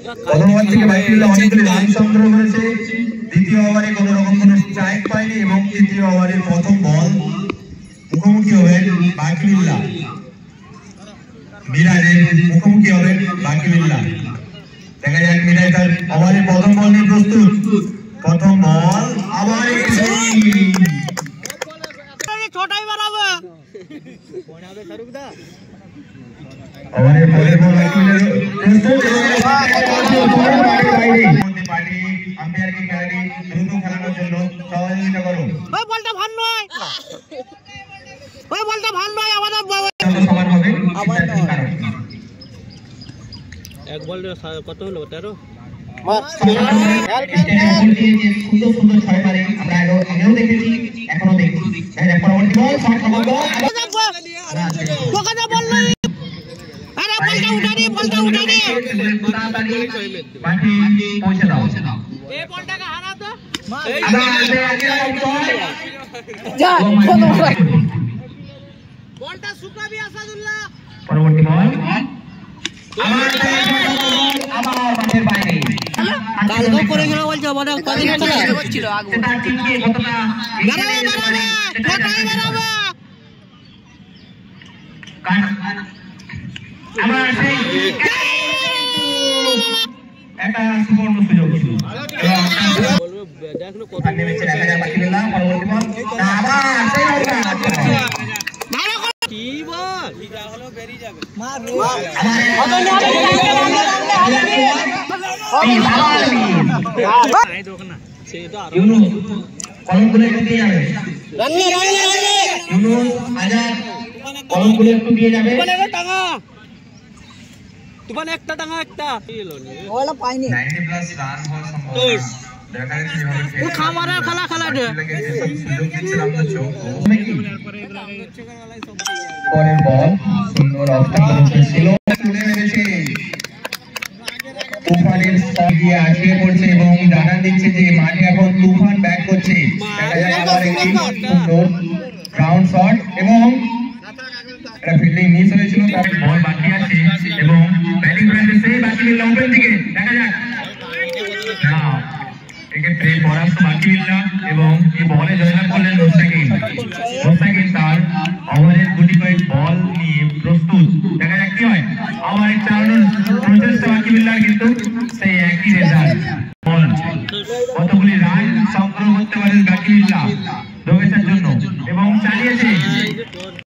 প্রথম ওভার থেকে বাইকুল্লাহ অনেকগুলি রান সংগ্রহ করেছে। দ্বিতীয় ওভারে কোনো রকম কোনো স্ট্রাইক পায়নি এবং তৃতীয় ওভারের প্রথম বল মুখোমুখি হবেন বাইকুল্লাহ মিরাজের মুখোমুখি হবেন বাইকুল্লাহ। দেখা যাক মিরাজ তার ওভারের প্রথম বল নিয়ে প্রস্তুত। প্রথম বল আবার ছোটাই বাড়াবে ওভারের পরের বল বাইকুল্লাহ প্রস্তুত। পার্টি আম্পায়ারকে খেলাটি দ্রুত খেলানোর জন্য সহযোগিতা করুন। ওই বলটা ভালো নয়, ওই বলটা ভালো নয়। আমাদের সমান হবে এক বল কত হলো 13 সুন্দর সুন্দর ছয় মারে আমরা আগেও দেখেছি এখনো দেখছি। পরবর্তী বল বলটা উঠে নি মাঠে পৌঁছে দাও। এই বলটাকে হারা তো বলটা শুকাবি আসাদুল্লাহ। পরবর্তী বল আবার মাঠের বাইরে কালকে করে গেল বলছো মানে কদিন ছিল আগে সেটা টিকে কতটা দাঁড়াবে কোথায় দাঁড়াবে আমার সেই একটা সুবর্ণ সুযোগ ছিল। দেখলো কত নেমেছে দেখা যায় বাকিরা। পরবর্তী বল আবার সেই ভালো করে কি বল যা হলো বেরিয়ে যাবে মার এই দেখো না সে তো আর ইউনুস কলমগুলো একটু দিয়ে যাবে। রান্না ইউনুস আজাদ কলমগুলো একটু দিয়ে যাবে। তুফান একটা টাঙা একটা ওলা পাইনি 90 প্লাস রান হওয়ার সম্ভাবনা দেখা যাচ্ছে কিভাবে ও খামারে খেলা দে সুযোগ দিচ্ছিলাম তো চোখ পরের বল সুন্দর অবস্থান ছিল তুলে মেরেছে। তুফানের স্ট্রাইক দিয়ে আসিয়ে পড়ছে এবং জানান দিচ্ছে যে মাঠে এখন তুফান ব্যাট করছে। দেখা যায় আবার একটি সুন্দর গ্রাউন্ড শট এবং একটা ফিল্ডিং মিস হয়েছিল। তার